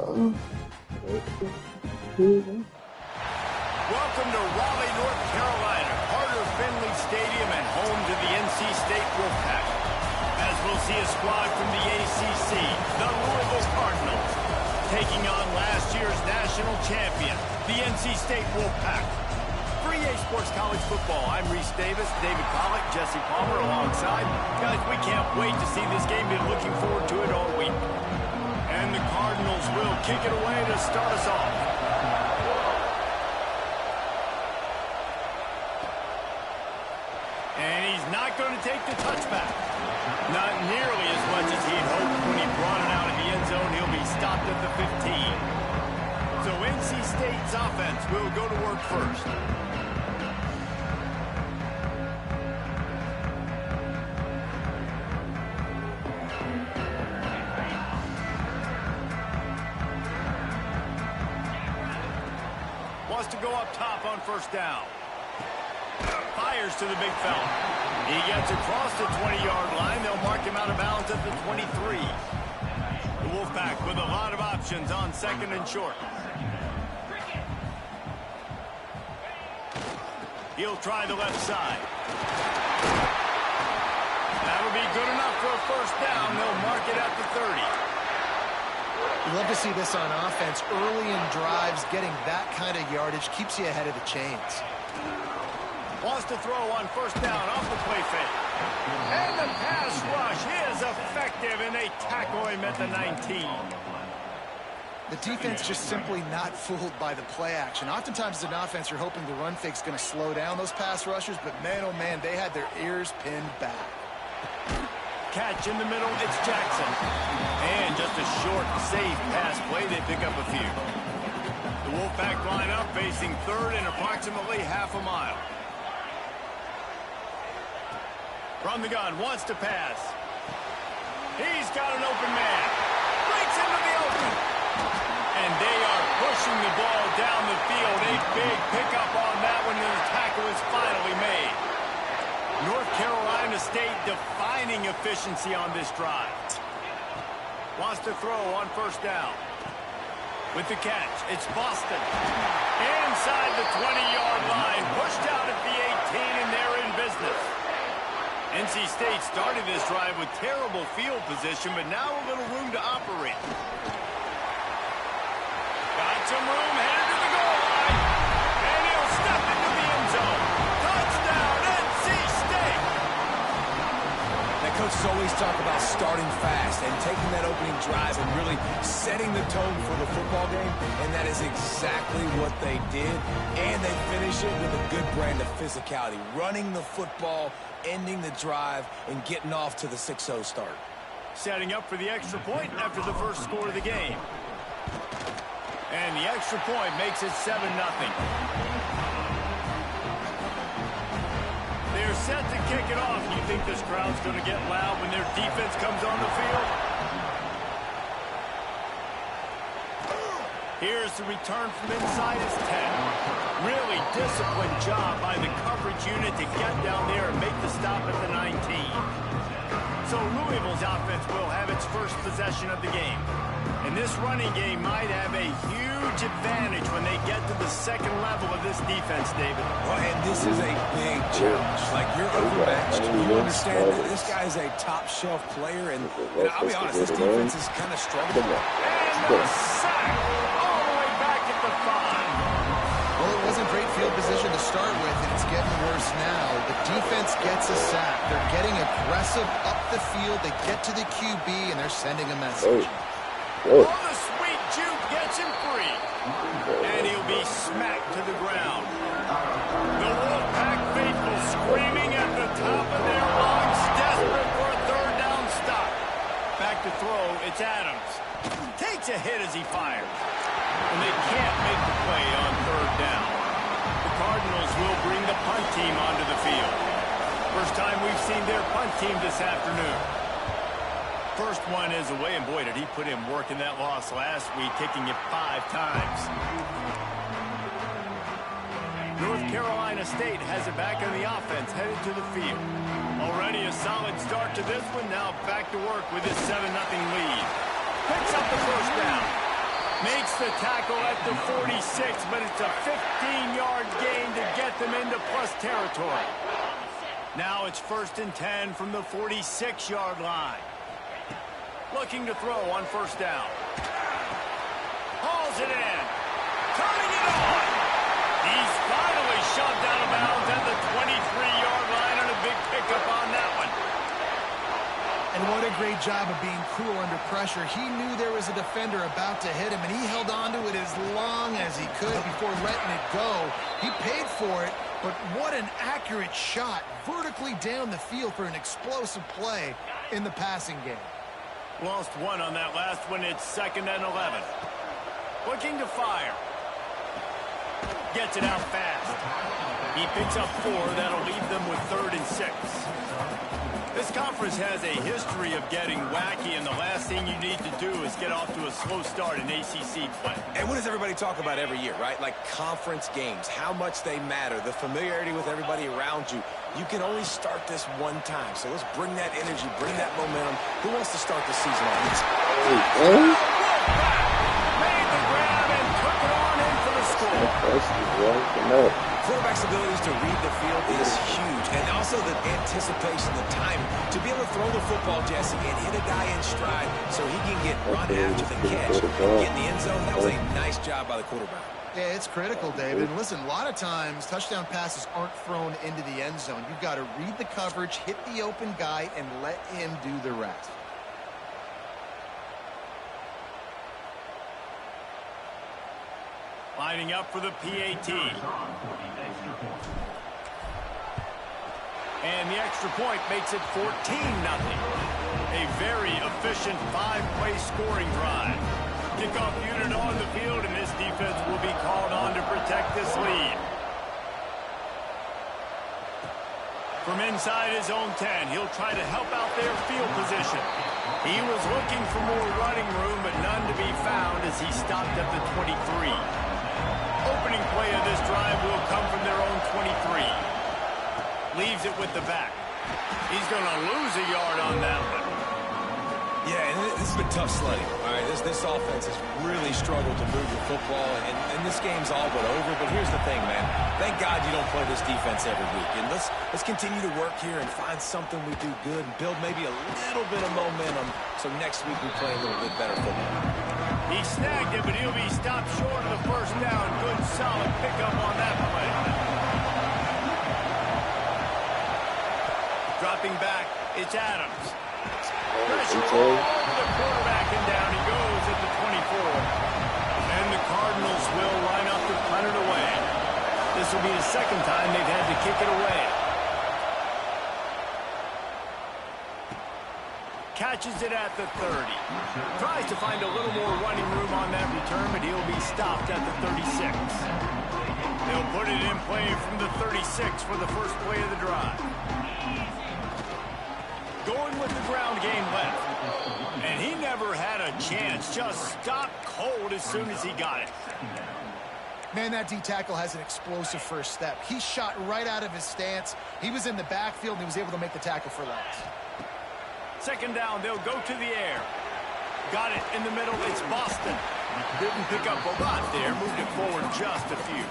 Welcome to Raleigh, North Carolina, Carter Finley Stadium and home to the NC State Wolfpack. As we'll see a squad from the ACC, the Louisville Cardinals, taking on last year's national champion, the NC State Wolfpack. For EA Sports College Football, I'm Reese Davis, David Pollack, Jesse Palmer alongside. Guys, we can't wait to see this game. Been looking forward to it all week. And the Cardinals will kick it away to start us off. And he's not going to take the touchback. Not nearly as much as he'd hoped when he brought it out of the end zone. He'll be stopped at the 15. So NC State's offense will go to work first. Wants to go up top on first down. Fires to the big fella. He gets across the 20-yard line. They'll mark him out of bounds at the 23. The Wolfpack with a lot of options on second and short. He'll try the left side. That'll be good enough for a first down. They'll mark it at the 30. You love to see this on offense. Early in drives, getting that kind of yardage keeps you ahead of the chains. Wants to throw on first down off the play fake. And the pass rush is effective, and they tackle him at the 19. The defense just simply not fooled by the play action. Oftentimes as an offense, you're hoping the run fake's going to slow down those pass rushers, but man, oh man, they had their ears pinned back. Catch in the middle, it's Jackson. And just a short, safe pass play, they pick up a few. The Wolfpack line up, facing third and approximately half a mile. From the gun, wants to pass. He's got an open man. Breaks into the open. And they are pushing the ball down the field. A big pickup on that one, and the tackle is finally made. North Carolina State defining efficiency on this drive. Wants to throw on first down. With the catch, it's Boston. Inside the 20-yard line, pushed out at the 18, and they're in business. NC State started this drive with terrible field position, but now a little room to operate. Got some room, headed to the goal line. And he'll step into the end zone. Touchdown, NC State! Now, coaches always talk about starting fast and taking that opening drive and really setting the tone for the football game, and that is exactly what they did. And they finish it with a good brand of physicality, running the football, ending the drive, and getting off to the 6-0 start. Setting up for the extra point after the first score of the game. And the extra point makes it 7-0. They're set to kick it off. You think this crowd's going to get loud when their defense comes on the field? Here's the return from inside his 10. Really disciplined job by the coverage unit to get down there and make the stop at the 19. So Louisville's offense will have its first possession of the game. And this running game might have a huge advantage when they get to the second level of this defense, David. Well, and this is a big challenge. Like, you're overmatched. You understand that this guy is a top-shelf player, and I'll be honest, this defense is kind of struggling. And a sack all the way back at the 5. Well, it wasn't great field position to start with, and it's getting worse now. The defense gets a sack. They're getting aggressive up the field. They get to the QB, and they're sending a message. Oh, the sweet juke gets him free. And he'll be smacked to the ground. The Wolfpack faithful screaming at the top of their lungs, desperate for a third down stop. Back to throw, it's Adams. Takes a hit as he fires. And they can't make the play on third down. The Cardinals will bring the punt team onto the field. First time we've seen their punt team this afternoon. First one is away, and boy, did he put in work in that loss last week, kicking it 5 times. North Carolina State has it back on the offense, headed to the field. Already a solid start to this one, now back to work with his 7-0 lead. Picks up the first down. Makes the tackle at the 46, but it's a 15-yard gain to get them into plus territory. Now it's 1st and 10 from the 46-yard line. Looking to throw on 1st down. Hauls it in. Turning it on. He's finally shoved out of bounds at the 23-yard line on a big pickup on that one. And what a great job of being cool under pressure. He knew there was a defender about to hit him, and he held on to it as long as he could before letting it go. He paid for it, but what an accurate shot vertically down the field for an explosive play in the passing game. Lost one on that last one. It's 2nd and 11. Looking to fire. Gets it out fast. He picks up 4. That'll leave them with 3rd and 6. This conference has a history of getting wacky, and the last thing you need to do is get off to a slow start in ACC play. And what does everybody talk about every year, right? Like conference games, how much they matter, the familiarity with everybody around you. You can only start this one time, so let's bring that energy, bring that momentum. Who wants to start the season off? Made the grab and took it on in for the score. Quarterback's abilities to read the field is huge, and also the anticipation, the time to be able to throw the football, Jesse, and hit a guy in stride so he can get run after the catch and get in the end zone. That was a nice job by the quarterback. Yeah, it's critical, David. And listen, a lot of times touchdown passes aren't thrown into the end zone. You've got to read the coverage, hit the open guy, and let him do the rest. Lining up for the PAT. And the extra point makes it 14-0. A very efficient 5-play scoring drive. Kickoff unit on the field, and this defense will be called on to protect this lead. From inside his own 10, he'll try to help out their field position. He was looking for more running room, but none to be found as he stopped at the 23. Opening play of this drive will come from their own 23. Leaves it with the back. He's going to lose a yard on that one. Yeah, and this has been tough sledding. All right, this offense has really struggled to move the football, and this game's all but over. But here's the thing, man. Thank God you don't play this defense every week. And let's continue to work here and find something we do good and build maybe a little bit of momentum so next week we play a little bit better football. He snagged it, but he'll be stopped short of the 1st down. Good, solid pickup on that play. Dropping back, it's Adams. Pressure all over the quarterback, and down he goes at the 24. And the Cardinals will line up to punt it away. This will be the 2nd time they've had to kick it away. Catches it at the 30. Tries to find a little more running room on that return, but he'll be stopped at the 36. They'll put it in play from the 36 for the first play of the drive. Going with the ground game left. And he never had a chance. Just stopped cold as soon as he got it. Man, that D-tackle has an explosive first step. He shot right out of his stance. He was in the backfield, and he was able to make the tackle for last. 2nd down, they'll go to the air. Got it in the middle, it's Boston. Didn't pick up a lot there, moved it forward just a few.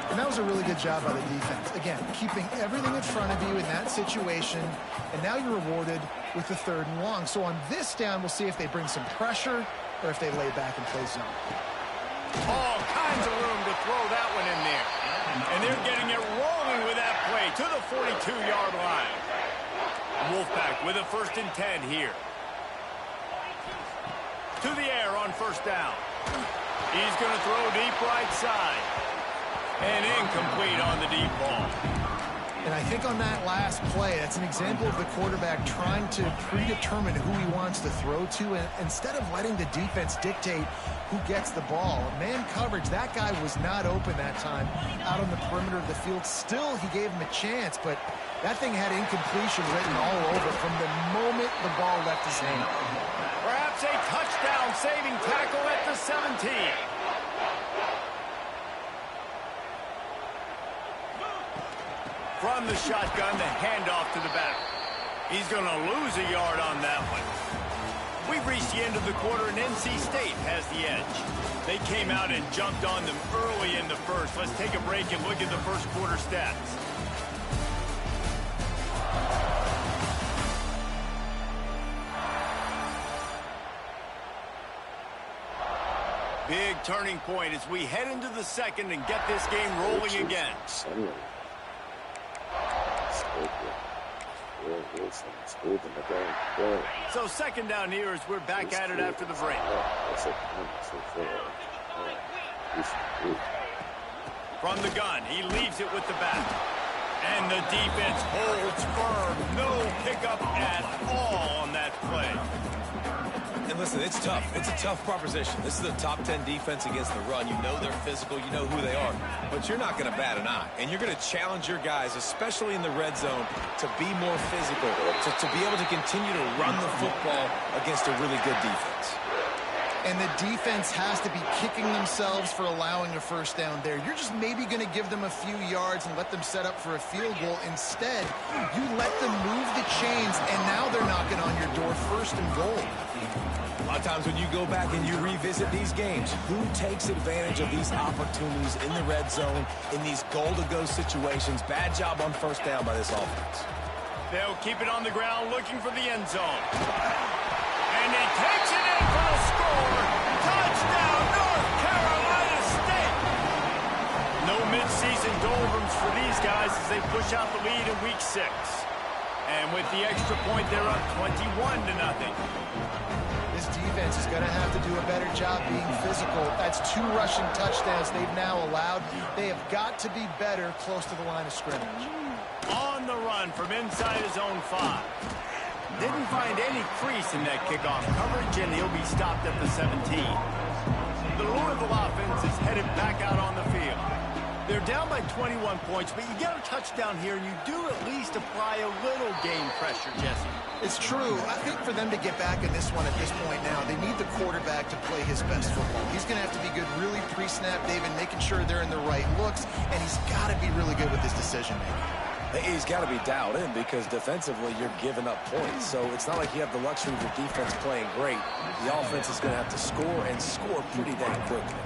And that was a really good job by the defense. Again, keeping everything in front of you in that situation, and now you're rewarded with the 3rd and long. So on this down, we'll see if they bring some pressure or if they lay back and play zone. All kinds of room to throw that one in there. And they're getting it rolling with that play to the 42-yard line. Wolfpack with a 1st and 10 here. To the air on 1st down. He's going to throw deep right side. And incomplete on the deep ball. And I think on that last play, that's an example of the quarterback trying to predetermine who he wants to throw to, and instead of letting the defense dictate who gets the ball. Man coverage, that guy was not open that time out on the perimeter of the field. Still, he gave him a chance, but that thing had incompletion written all over from the moment the ball left his hand. Perhaps a touchdown-saving tackle at the 17. From the shotgun, the handoff to the back. He's going to lose a yard on that one. We've reached the end of the quarter, and NC State has the edge. They came out and jumped on them early in the first. Let's take a break and look at the first quarter stats. Big turning point as we head into the second and get this game rolling again. So second down here as we're back at it after the break. From the gun, he leaves it with the back. And the defense holds firm. No pickup at all on that play. And listen, it's tough. It's a tough proposition. This is a top 10 defense against the run. You know they're physical. You know who they are. But you're not going to bat an eye. And you're going to challenge your guys, especially in the red zone, to be more physical, to be able to continue to run the football against a really good defense. And the defense has to be kicking themselves for allowing a first down there. You're just maybe going to give them a few yards and let them set up for a field goal. Instead, you let them move the chains, and now they're knocking on your door first and goal. A lot of times when you go back and you revisit these games, who takes advantage of these opportunities in the red zone, in these goal-to-go situations? Bad job on first down by this offense. They'll keep it on the ground looking for the end zone. And he takes it in for the score. Touchdown, North Carolina State. No midseason doldrums for these guys as they push out the lead in week 6. And with the extra point, they're up 21-0. This defense is going to have to do a better job being physical. That's 2 rushing touchdowns they've now allowed. They have got to be better close to the line of scrimmage. On the run from inside his own 5. Didn't find any crease in that kickoff coverage, and he'll be stopped at the 17. The Louisville offense is headed back out on the field. They're down by 21 points, but you get a touchdown here, and you do at least apply a little game pressure, Jesse. It's true. I think for them to get back in this one at this point now, they need the quarterback to play his best football. He's going to have to be good really pre-snap, David, making sure they're in the right looks, and he's got to be really good with his decision-making. He's got to be dialed in because defensively you're giving up points. So it's not like you have the luxury of your defense playing great. The offense is going to have to score and score pretty dang quickly.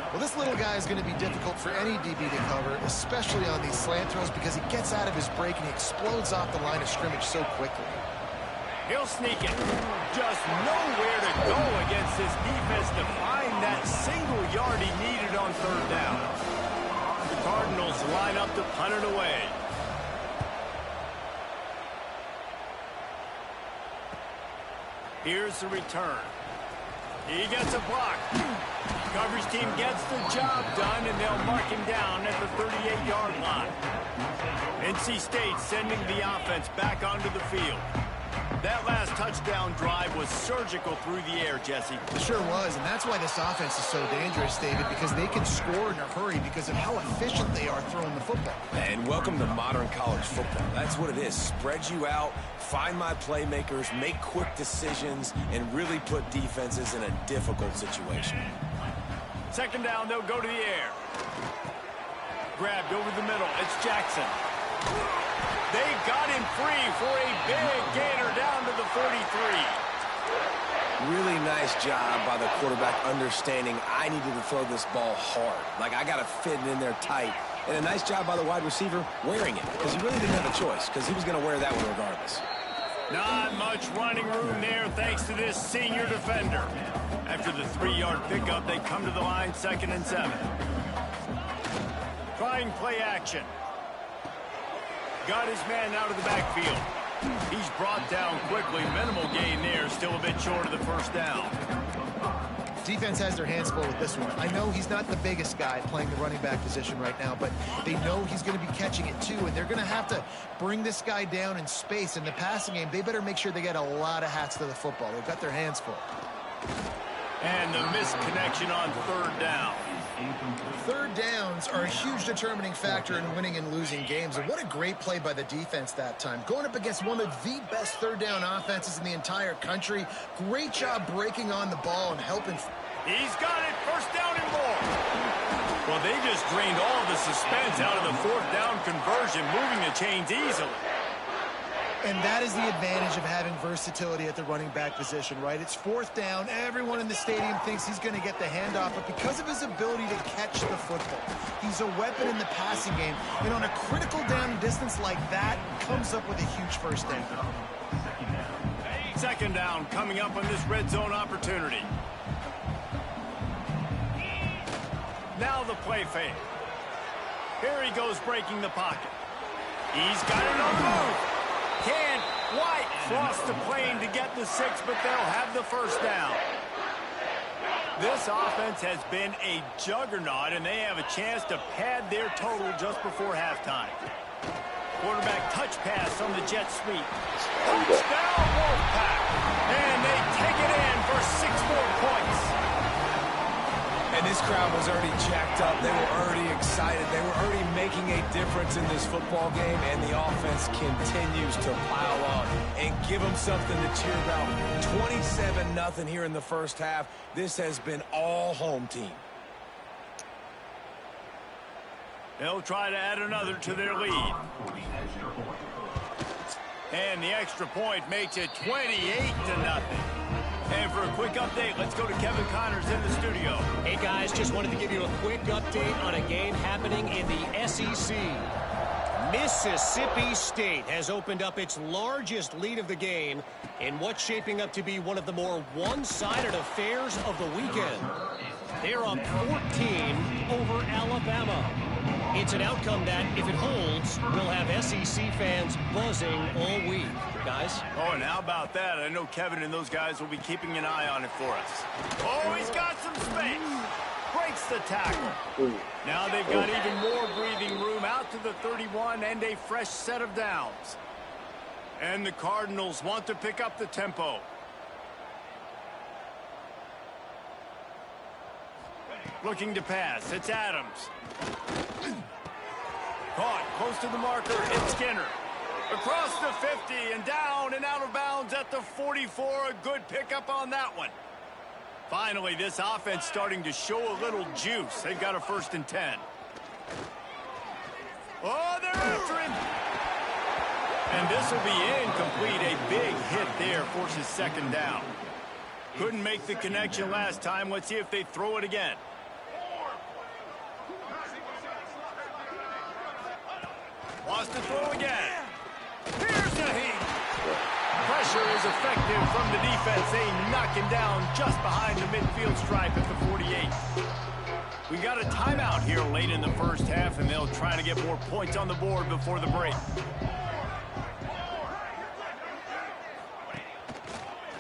Well, this little guy is going to be difficult for any DB to cover, especially on these slant throws because he gets out of his break and he explodes off the line of scrimmage so quickly. He'll sneak it. Just nowhere to go against this defense to find that single yard he needed on third down. The Cardinals line up to punt it away. Here's the return. He gets a block. Coverage team gets the job done, and they'll mark him down at the 38-yard line. NC State sending the offense back onto the field. That last touchdown drive was surgical through the air, Jesse. It sure was, and that's why this offense is so dangerous, David, because they can score in a hurry because of how efficient they are throwing the football. And welcome to modern college football. That's what it is. Spread you out, find my playmakers, make quick decisions, and really put defenses in a difficult situation. Second down, they'll go to the air. Grabbed over the middle. It's Jackson. They got him free for a big gainer down to the 43. Really nice job by the quarterback understanding I needed to throw this ball hard. Like, I got to fit it in there tight. And a nice job by the wide receiver wearing it because he really didn't have a choice because he was going to wear that one regardless. Not much running room there thanks to this senior defender. After the 3-yard pickup, they come to the line 2nd and 7. Trying play action. Got his man out of the backfield. He's brought down quickly. Minimal gain there. Still a bit short of the first down. Defense has their hands full with this one. I know he's not the biggest guy playing the running back position right now, but they know he's going to be catching it too, and they're going to have to bring this guy down in space. In the passing game, they better make sure they get a lot of hats to the football. They've got their hands full. And the misconnection on third down. Third downs are a huge determining factor in winning and losing games, and what a great play by the defense that time. Going up against one of the best third down offenses in the entire country. Great job breaking on the ball and helping. He's got it. First down and more. Well, they just drained all the suspense out of the fourth down conversion, moving the chains easily. And that is the advantage of having versatility at the running back position, right? It's fourth down. Everyone in the stadium thinks he's going to get the handoff, but because of his ability to catch the football, he's a weapon in the passing game. And on a critical down distance like that, comes up with a huge first down. Second down coming up on this red zone opportunity. Now the play fake. Here he goes breaking the pocket. He's got it on the move. Can't quite cross the plane to get the 6, but they'll have the first down. This offense has been a juggernaut, and they have a chance to pad their total just before halftime. Quarterback touch pass on the jet sweep. Touchdown Wolfpack. And they take it in for 6 more points. And this crowd was already jacked up. They were already excited. They were already making a difference in this football game, and the offense continues to pile up and give them something to cheer about. 27-0 here in the first half. This has been all home team. They'll try to add another to their lead. And the extra point makes it 28-0. And for a quick update, let's go to Kevin Connors in the studio. Hey, guys, just wanted to give you a quick update on a game happening in the SEC. Mississippi State has opened up its largest lead of the game in what's shaping up to be one of the more one-sided affairs of the weekend. They're up 14 over Alabama. It's an outcome that, if it holds, will have SEC fans buzzing all week. Guys? Oh, and how about that? I know Kevin and those guys will be keeping an eye on it for us. Oh, he's got some space. Breaks the tackle. Now they've got even more breathing room out to the 31 and a fresh set of downs. And the Cardinals want to pick up the tempo. Looking to pass. It's Adams. Caught close to the marker. It's Skinner. Across the 50 and down and out of bounds at the 44. A good pickup on that one. Finally, this offense starting to show a little juice. They've got a 1st and 10. Oh, they're after him. And this will be incomplete. A big hit there forces 2nd down. Couldn't make the connection last time. Let's see if they throw it again. Wants to throw again. Here's the heat. Pressure is effective from the defense. They knock him down just behind the midfield stripe at the 48. We got a timeout here late in the first half, and they'll try to get more points on the board before the break.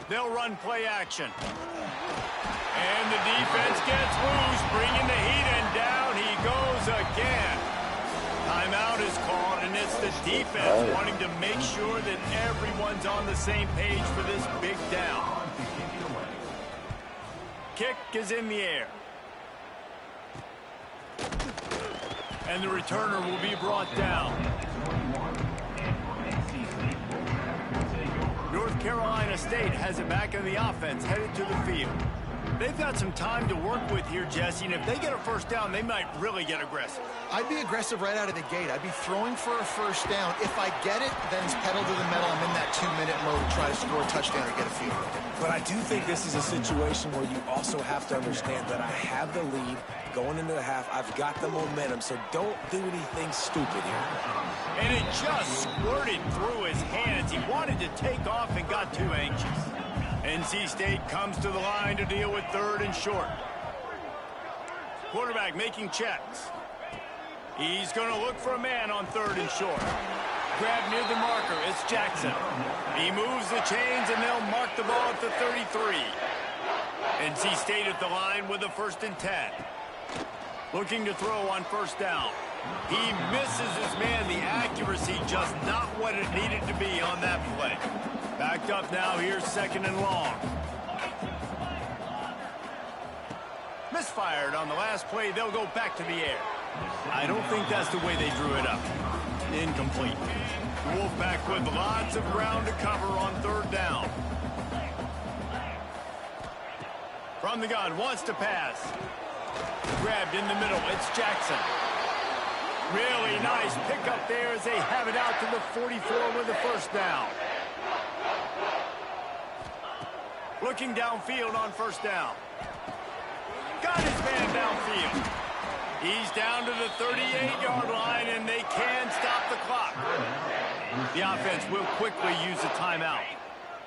They'll run play action. And the defense gets loose, bringing the heat, and down he goes again. Timeout is called, and it's the defense wanting to make sure that everyone's on the same page for this big down. Kick is in the air. And the returner will be brought down. North Carolina State has it back in the offense, headed to the field. They've got some time to work with here, Jesse, and if they get a 1st down, they might really get aggressive. I'd be aggressive right out of the gate. I'd be throwing for a 1st down. If I get it, then it's pedal to the metal. I'm in that 2-minute mode to try to score a touchdown or get a field goal. But I do think this is a situation where you also have to understand that I have the lead going into the half. I've got the momentum, so don't do anything stupid here. And it just squirted through his hands. He wanted to take off and got too anxious. NC State comes to the line to deal with 3rd and short. Quarterback making checks. He's going to look for a man on 3rd and short. Grab near the marker. It's Jackson. He moves the chains, and they'll mark the ball at the 33. NC State at the line with a 1st and 10. Looking to throw on 1st down. He misses his man. The accuracy just not what it needed to be on that play. Backed up now. Here's 2nd and long. Misfired on the last play. They'll go back to the air. I don't think that's the way they drew it up. Incomplete. Wolfpack with lots of ground to cover on 3rd down. From the gun, wants to pass. Grabbed in the middle. It's Jackson. Really nice pickup there as they have it out to the 44 with the first down. Looking downfield on first down. Got his man downfield. He's down to the 38-yard line, and they can stop the clock. The offense will quickly use a timeout.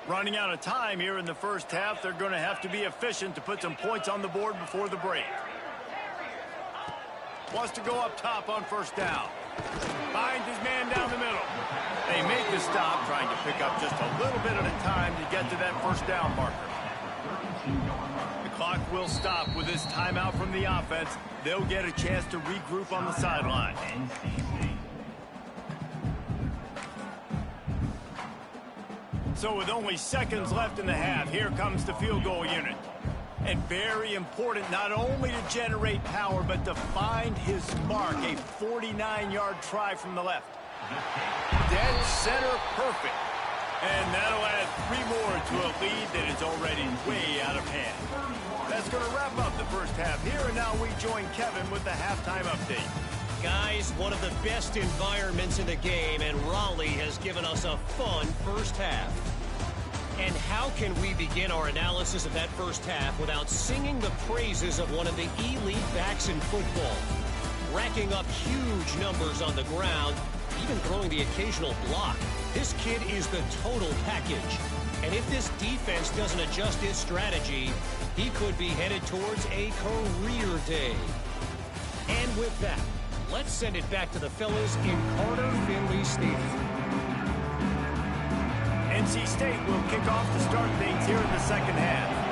Running out of time here in the first half, they're going to have to be efficient to put some points on the board before the break. Wants to go up top on first down. Finds his man down the middle. They make the stop, trying to pick up just a little bit at a time to get to that first down marker. The clock will stop with this timeout from the offense. They'll get a chance to regroup on the sideline. So with only seconds left in the half, here comes the field goal unit. And very important not only to generate power, but to find his mark. A 49-yard try from the left. Dead center perfect. And that'll add 3 more to a lead that is already way out of hand. That's going to wrap up the first half. Here and now we join Kevin with the halftime update. Guys, one of the best environments in the game, and Raleigh has given us a fun first half. And how can we begin our analysis of that first half without singing the praises of one of the elite backs in football? Racking up huge numbers on the ground, even throwing the occasional block. This kid is the total package. And if this defense doesn't adjust its strategy, he could be headed towards a career day. And with that, let's send it back to the fellas in Carter Finley Stadium. NC State will kick off to start things here in the second half.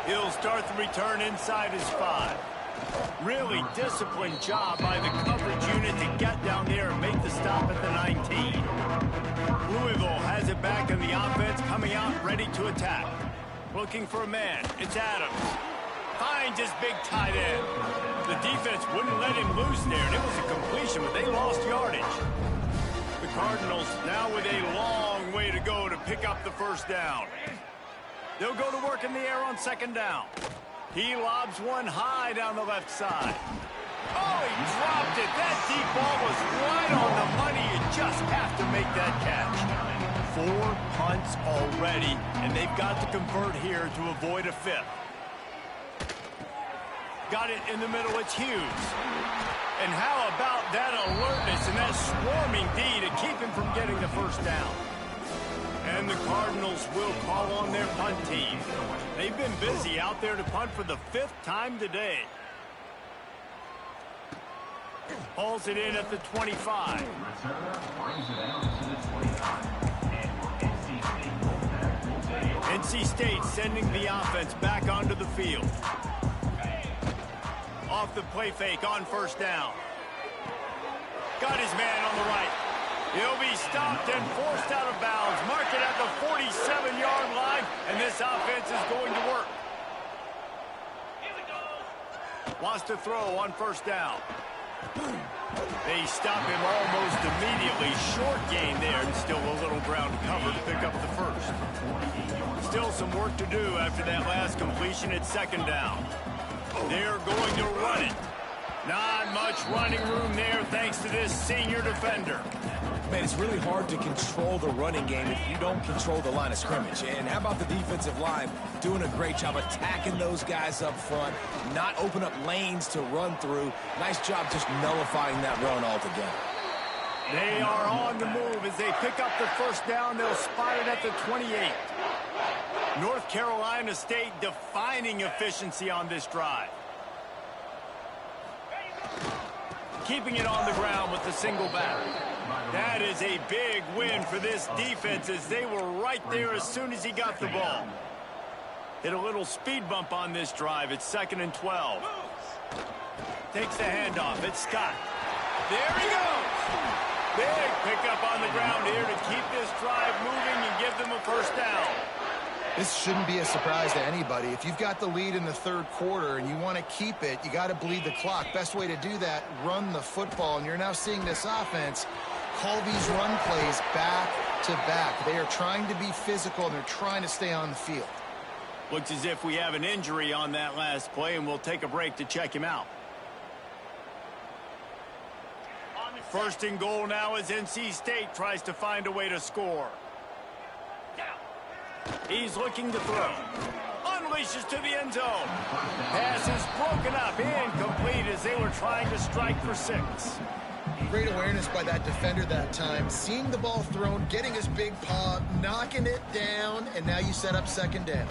He'll start the return inside his 5. Really disciplined job by the coverage unit to get down there and make the stop at the 19. Louisville has it back in the offense, coming out ready to attack. Looking for a man. It's Adams. Finds his big tight end. The defense wouldn't let him loose there, and it was a completion, but they lost yardage. The Cardinals now with a long way to go to pick up the first down. They'll go to work in the air on second down. He lobs one high down the left side. Oh, he dropped it. That deep ball was right on the money. You just have to make that catch. 4 punts already, and they've got to convert here to avoid a 5th. Got it in the middle. It's Hughes. And how about that alertness and that swarming D to keep him from getting the first down? And the Cardinals will call on their punt team. They've been busy out there to punt for the 5th time today. Hauls it in at the 25. NC State sending the offense back onto the field. Off the play fake on first down. Got his man on the right. He'll be stopped and forced out of bounds. Mark it at the 47-yard line, and this offense is going to work. Wants to throw on first down. They stop him almost immediately. Short gain there, and still a little ground to cover to pick up the first. Still some work to do after that last completion at second down. They're going to run it. Not much running room there thanks to this senior defender. Man, it's really hard to control the running game if you don't control the line of scrimmage. And how about the defensive line doing a great job attacking those guys up front, not open up lanes to run through. Nice job just nullifying that run altogether. They are on the move as they pick up the first down. They'll spot it at the 28. North Carolina State defining efficiency on this drive. Keeping it on the ground with the single back. That is a big win for this defense as they were right there as soon as he got the ball. Hit a little speed bump on this drive. It's 2nd and 12. Takes the handoff. It's Scott. There he goes. Big pickup on the ground here to keep this drive moving and give them a first down. This shouldn't be a surprise to anybody. If you've got the lead in the 3rd quarter and you want to keep it, you got to bleed the clock. Best way to do that, run the football. And you're now seeing this offense call these run plays back to back. They are trying to be physical, and they're trying to stay on the field. Looks as if we have an injury on that last play, and we'll take a break to check him out. First and goal now as NC State tries to find a way to score. He's looking to throw. Unleashes to the end zone. Pass is broken up, incomplete as they were trying to strike for 6. Great awareness by that defender that time. Seeing the ball thrown, getting his big paw, knocking it down, and now you set up second down.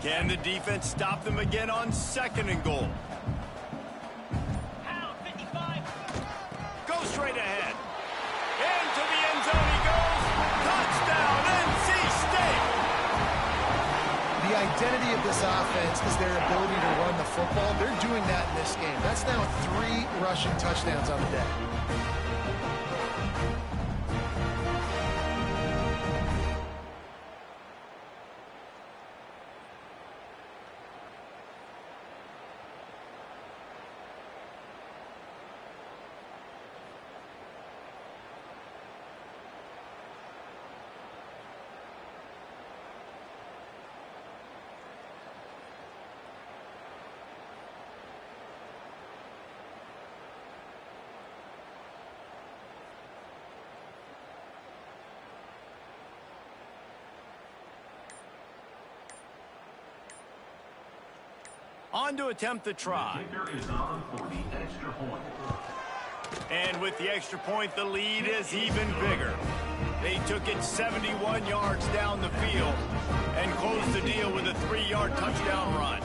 Can the defense stop them again on second and goal? Go straight ahead. Into the end zone he goes. Touchdown, NC State. The identity of this offense is their ability to run the football. They're doing that in this game. That's now 3 rushing touchdowns on the day. On to attempt the try. And with the extra point, the lead is even bigger. They took it 71 yards down the field and closed the deal with a 3-yard touchdown run.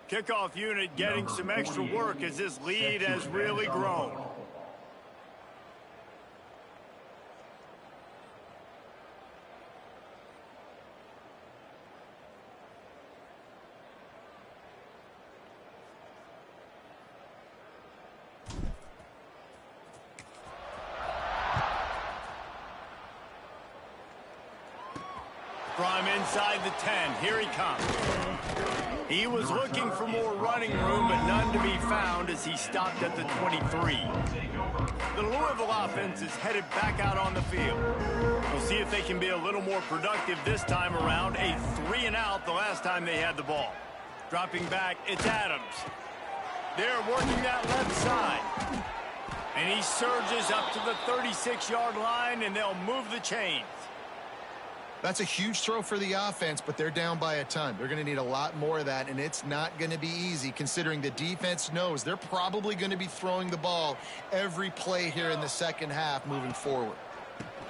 Kickoff unit getting some extra work as this lead has really grown. From inside the 10, here he comes. He was looking for more running room, but none to be found as he stopped at the 23. The Louisville offense is headed back out on the field. We'll see if they can be a little more productive this time around. A 3-and-out the last time they had the ball. Dropping back, it's Adams. They're working that left side. And he surges up to the 36-yard line, and they'll move the chains. That's a huge throw for the offense, but they're down by a ton. They're going to need a lot more of that, and it's not going to be easy considering the defense knows they're probably going to be throwing the ball every play here in the second half moving forward.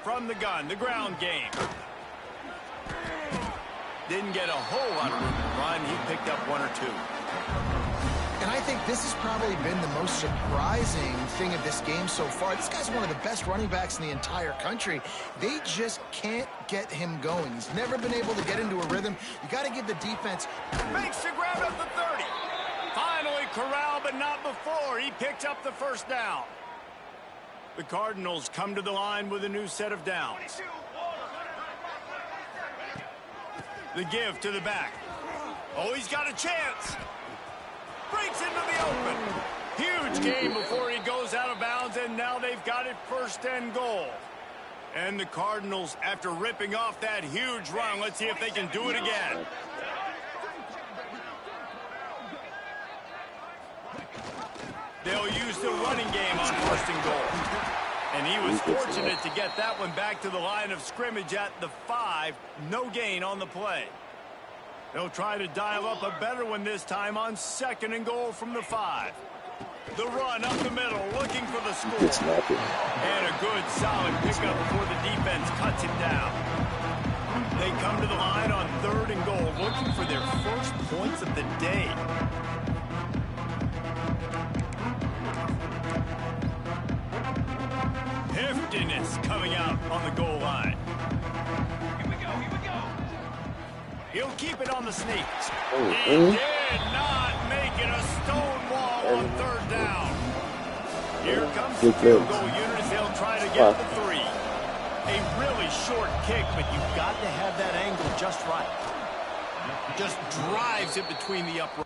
From the gun, the ground game. Didn't get a whole lot of room to run. He picked up 1 or 2. And I think this has probably been the most surprising thing of this game so far. This guy's one of the best running backs in the entire country. They just can't get him going. He's never been able to get into a rhythm. You got to give the defense. Makes the grab at the 30. Finally corralled, but not before. He picked up the first down. The Cardinals come to the line with a new set of downs. The give to the back. Oh, he's got a chance. Breaks into the open. Huge gain before he goes out of bounds, and now they've got it 1st and goal. And the Cardinals, after ripping off that huge run, let's see if they can do it again. They'll use the running game on 1st and goal. And he was fortunate to get that one back to the line of scrimmage at the 5. No gain on the play. They'll try to dial up a better one this time on 2nd and goal from the 5. The run up the middle, looking for the score. And a good, solid pickup before the defense cuts him down. They come to the line on 3rd and goal, looking for their first points of the day. Heftiness coming out on the goal line. Here we go, here we go. He'll keep it on the sneak. He did not make it a stone wall on 3rd down. Here comes the field goal unit as they'll try to get the 3. A really short kick, but you've got to have that angle just right. Just drives it between the uprights.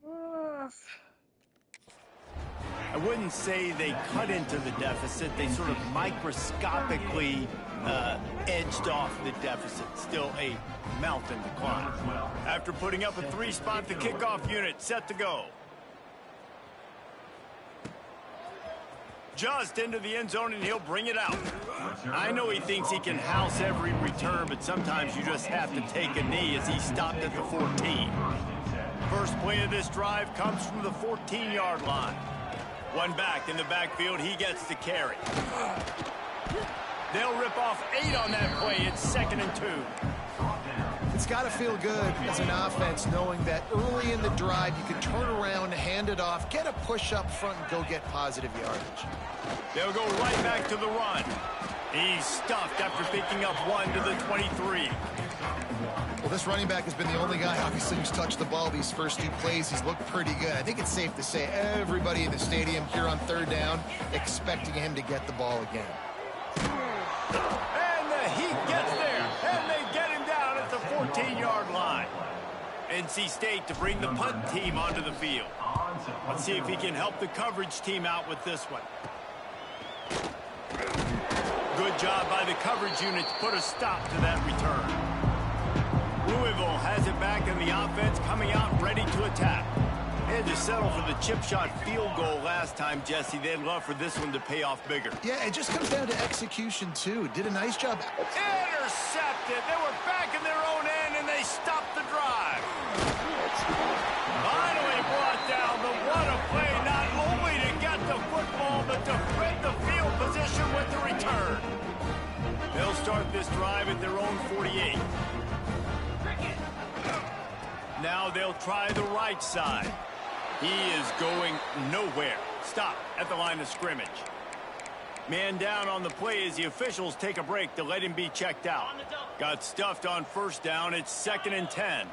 Ah, I wouldn't say they cut into the deficit. They sort of microscopically edged off the deficit. Still a mountain to climb. After putting up a 3-spot, the kickoff unit set to go. Just into the end zone, and he'll bring it out. I know he thinks he can house every return, but sometimes you just have to take a knee as he stopped at the 14. First play of this drive comes from the 14-yard line. One back in the backfield, he gets the carry. They'll rip off 8 on that play. It's 2nd and 2. It's got to feel good as an offense knowing that early in the drive you can turn around, hand it off, get a push up front, and go get positive yardage. They'll go right back to the run. He's stuffed after picking up 1 to the 23. Well, this running back has been the only guy, obviously, who's touched the ball these first 2 plays. He's looked pretty good. I think it's safe to say everybody in the stadium here on 3rd down expecting him to get the ball again. And the heat gets there, and they get him down at the 14-yard line. NC State to bring the punt team onto the field. Let's see if he can help the coverage team out with this one. Good job by the coverage unit to put a stop to that return. Louisville has it back in the offense, coming out ready to attack. They had to settle for the chip shot field goal last time, Jesse. They'd love for this one to pay off bigger. Yeah, it just comes down to execution, too. Did a nice job. Intercepted. They were back in their own end, and they stopped the drive. Finally brought down, but what a play, not only to get the football, but to break the field position with the return. They'll start this drive at their own 48. Now they'll try the right side. He is going nowhere. Stop at the line of scrimmage. Man down on the play as the officials take a break to let him be checked out. Got stuffed on 1st down. It's 2nd and 10.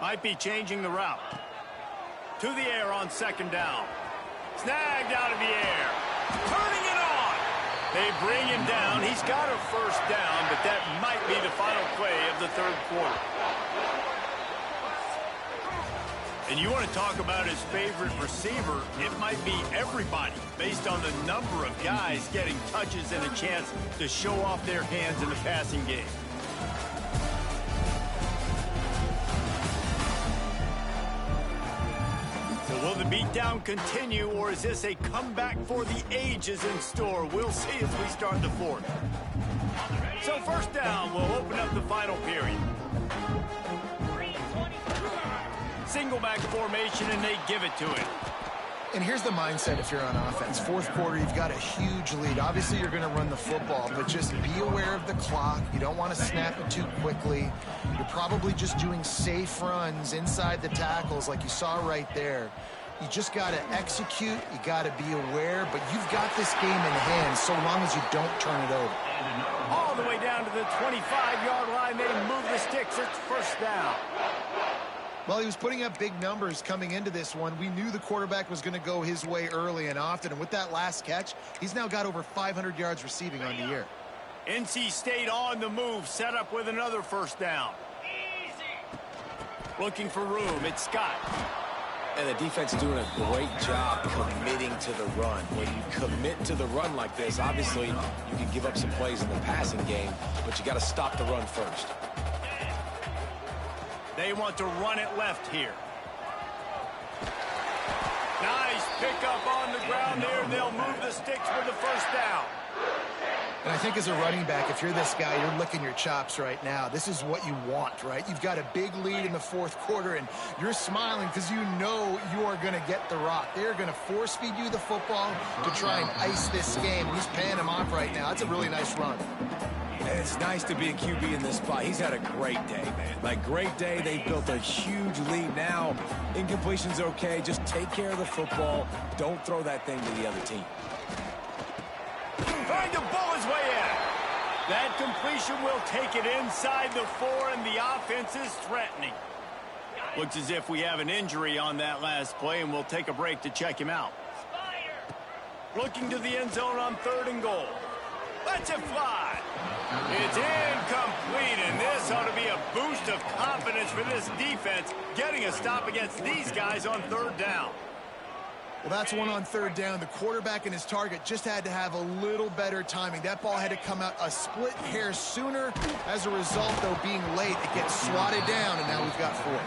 Might be changing the route. To the air on 2nd down. Snagged out of the air. Turning it on. They bring him down. He's got a 1st down, but that might be the final play of the 3rd quarter. And you want to talk about his favorite receiver, it might be everybody based on the number of guys getting touches and a chance to show off their hands in the passing game. So will the beatdown continue, or is this a comeback for the ages in store? We'll see as we start the 4th. So 1st down will open up the final period. Single back formation, and they give it to him. And here's the mindset if you're on offense. 4th quarter, you've got a huge lead. Obviously, you're going to run the football, but just be aware of the clock. You don't want to snap it too quickly. You're probably just doing safe runs inside the tackles like you saw right there. You just got to execute. You got to be aware, but you've got this game in hand so long as you don't turn it over. All the way down to the 25-yard line. They move the sticks. It's 1st down. Well, he was putting up big numbers coming into this one. We knew the quarterback was going to go his way early and often, and with that last catch, he's now got over 500 yards receiving on the year. NC State on the move, set up with another 1st down. Looking for room, it's Scott. And the defense is doing a great job committing to the run. When you commit to the run like this, obviously you can give up some plays in the passing game, but you got to stop the run first. They want to run it left here. Nice pickup on the ground there. They'll move the sticks with the 1st down. And I think as a running back, if you're this guy, you're licking your chops right now. This is what you want, right? You've got a big lead in the 4th quarter, and you're smiling because you know you are going to get the rock. They're going to force-feed you the football to try and ice this game. He's paying him off right now. That's a really nice run. And it's nice to be a QB in this spot. He's had a great day, man. Like, great day. They built a huge lead now. Incompletion's okay. Just take care of the football. Don't throw that thing to the other team. Trying to bull his way in. That completion will take it inside the 4, and the offense is threatening. Looks as if we have an injury on that last play, and we'll take a break to check him out. Looking to the end zone on 3rd and goal. Lets it fly. It's incomplete, and this ought to be a boost of confidence for this defense, getting a stop against these guys on 3rd down. Well, that's one on third down. The quarterback and his target just had to have a little better timing. That ball had to come out a split hair sooner. As a result, though, being late, it gets swatted down, and now we've got fourth.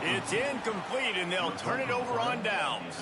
It's incomplete, and they'll turn it over on downs.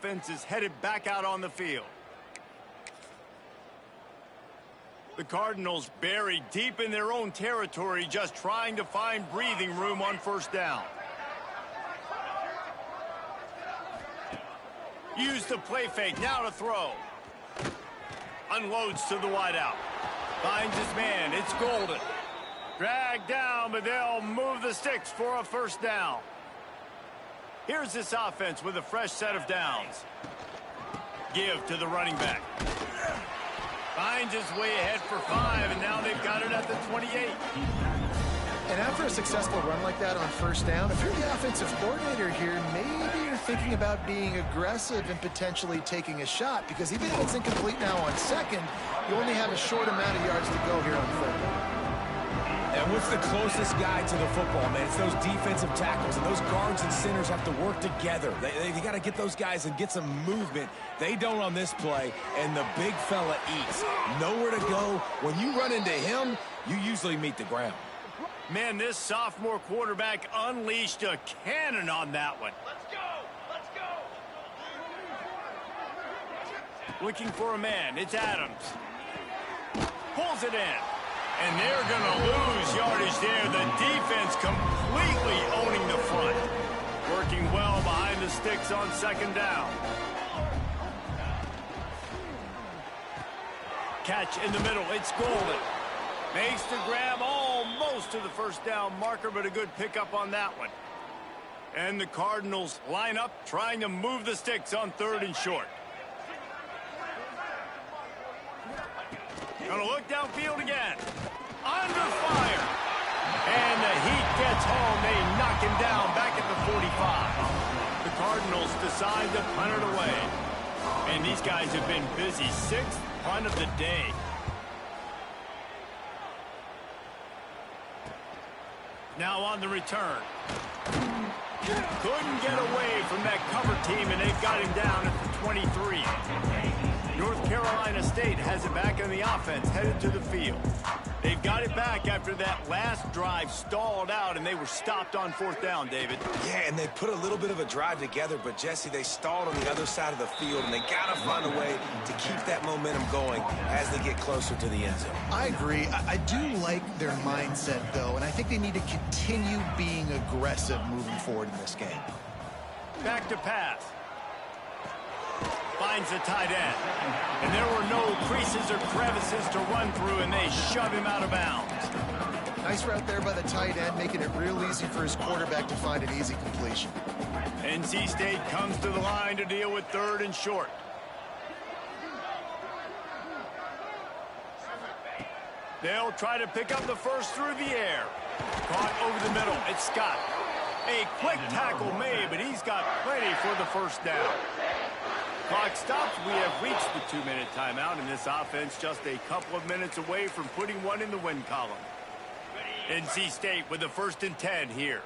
offense is headed back out on the field. The Cardinals buried deep in their own territory, just trying to find breathing room on first down. Use the play fake, now to throw. Unloads to the wideout. Finds his man, it's Golden. Dragged down, but they'll move the sticks for a first down. Here's this offense with a fresh set of downs. Give to the running back. Finds his way ahead for 5, and now they've got it at the 28. And after a successful run like that on first down, if you're the offensive coordinator here, maybe you're thinking about being aggressive and potentially taking a shot, because even if it's incomplete now on second, you only have a short amount of yards to go here on third. And what's the closest guy to the football, man? It's those defensive tackles, and those guards and centers have to work together. They got to get those guys and get some movement. They don't on this play, and the big fella eats. Nowhere to go. When you run into him, you usually meet the ground. Man, this sophomore quarterback unleashed a cannon on that one. Let's go! Let's go! Looking for a man, it's Adams. Pulls it in. And they're going to lose yardage there. The defense completely owning the front. Working well behind the sticks on second down. Catch in the middle. It's Golden. Makes the grab almost to the first down marker, but a good pickup on that one. And the Cardinals line up, trying to move the sticks on third and short. Gonna look downfield again. Under fire. And the heat gets home. They knock him down back at the 45. The Cardinals decide to punt it away. And these guys have been busy. 6th punt of the day. Now on the return. Couldn't get away from that cover team, and they've got him down at the 23. North Carolina State has it back in the offense, headed to the field. They've got it back after that last drive stalled out, and they were stopped on fourth down, David. Yeah, and they put a little bit of a drive together, but, Jesse, they stalled on the other side of the field, and they got to find a way to keep that momentum going as they get closer to the end zone. I agree. I do like their mindset, though, and I think they need to continue being aggressive moving forward in this game. Back to pass. Finds the tight end. And there were no creases or crevices to run through, and they shove him out of bounds. Nice route there by the tight end, making it real easy for his quarterback to find an easy completion. NC State comes to the line to deal with third and short. They'll try to pick up the first through the air. Caught over the middle. It's Scott. A quick tackle made, but he's got plenty for the first down. Clock stops. We have reached the 2-minute timeout, and this offense just a couple of minutes away from putting one in the win column. NC State with the 1st and 10 here.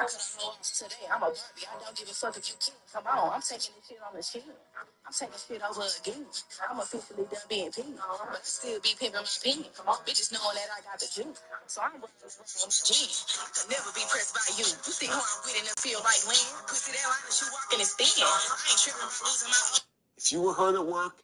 Today, I'm a Barbie. I don't give a fuck if you can. Come on, I'm taking this shit on the chin. I'm taking shit over again. I'm officially done being pink, but still be pimping my pen. Bitches knowing that I got the juice, so I'm running on my jeans. Could never be pressed by you. You see who I'm with and it feel like land. Pussy that line that you walking is thin. I ain't tripping for losing my own. If you were hurt at work,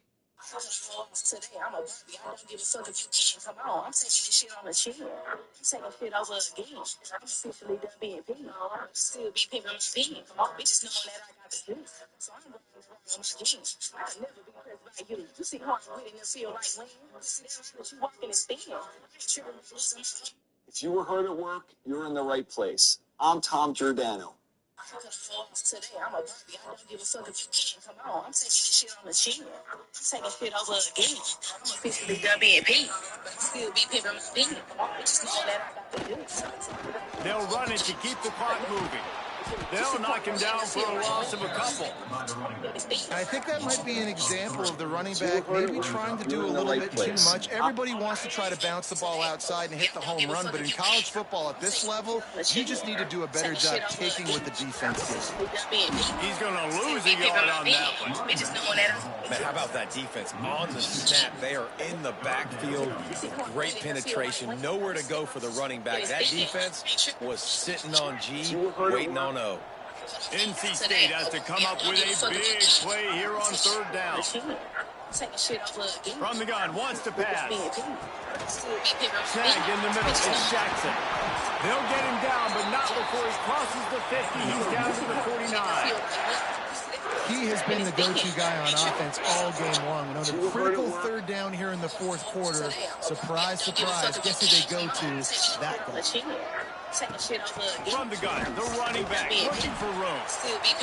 Today, I'm a Barbie. I don't give a fuck if you can. Come on, I'm taking this shit on the chin. I'm taking shit over again. I'm officially done being pink, but still be pimping my pen. Bitches knowing that I got the juice, so I'm running on my jeans. I could never be pressed by you. You see who I'm with and it feel like land. Pussy that line that you walking is thin. I ain't tripping for losing my own. if you were hurt at work, you're in the right place. I'm Tom Giordano. Today, I'm a Barbie. I don't give a fuck if you can. Come on, I'm taking this shit on the chin. I'm taking shit over again. I'm officially done being pink, but still be pimping my pen. Bitches know that I got the juice. They'll run it to keep the clock moving. They'll knock him down for a loss of a couple. I think that might be an example of the running back maybe trying to do a little bit too much. Everybody wants to try to bounce the ball outside and hit the home run, but in college football at this level, you just need to do a better job taking what the defense gives you. He's going to lose a yard on that one. Man, how about that defense? On the snap, they are in the backfield. Great penetration. Nowhere to go for the running back. That defense was sitting on G, waiting on O. NC State has to come up with a big play here on third down. From the gun, wants to pass. Snagged in the middle, it's Jackson. They'll get him down, but not before he crosses the 50. He's down to the 49. He has been the go-to guy on offense all game long. And on a critical third down here in the fourth quarter, surprise, surprise, guess who they go to? That guy. From the gun, the running back looking for room.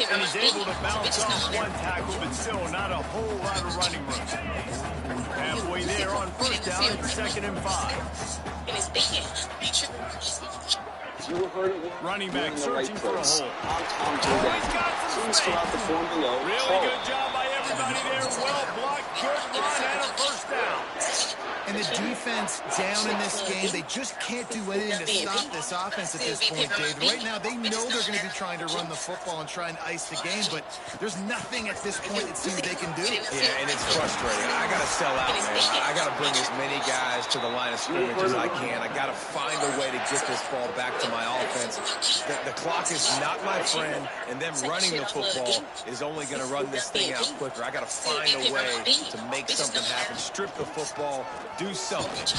And he's able to bounce off one tackle, but still not a whole lot of running room. Halfway there on first down, it's 2nd and 5. Running back searching for a hole. He's got some space. Really good job by everybody there. Well blocked, good run, and a first down. And the defense down in this game, they just can't do anything to stop this offense at this point, David. Right now, they know they're going to be trying to run the football and try and ice the game, but there's nothing at this point it seems they can do. Yeah, and it's frustrating. I got to sell out, man. I got to bring as many guys to the line of scrimmage as I can. I got to find a way to get this ball back to my offense. The clock is not my friend, and them running the football is only going to run this thing out quicker. I got to find a way to make something happen. Strip the football. Do something.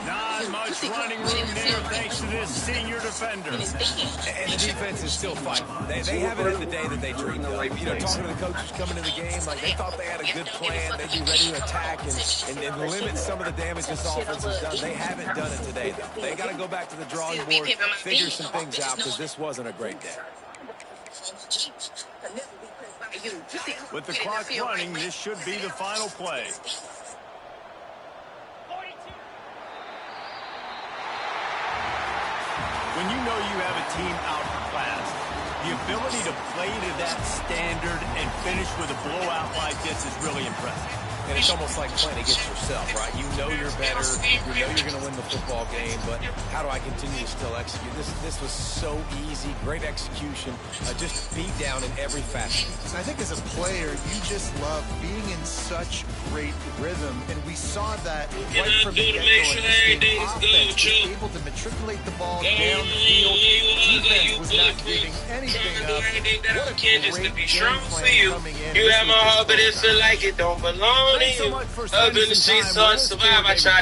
Not much running room there thanks to this senior defender. And the defense is still fighting. They haven't had the day that they dreamed of. You know, talking to the coaches coming to the game, like they thought they had a good plan. They'd be ready to attack and limit some of the damage this offense has done. They haven't done it today, though. They got to go back to the drawing board, figure some things out, because this wasn't a great day. With the clock running, this should be the final play. When you know you have a team outclassed, the ability to play to that standard and finish with a blowout like this is really impressive. And it's almost like playing against yourself, right? You know you're better. You know you're going to win the football game, but how do I continue to still execute? This was so easy. Great execution. Just beat down in every facet. I think as a player, you just love being in such great rhythm, and we saw that right from the get-go. Offense was able to matriculate the ball down the field. Defense was not giving anything up. What a great game plan coming in. You have my heart, but it feel like it don't belong to Thanks so you. much for Up in spending the some streets, time so I with us survive. I today, try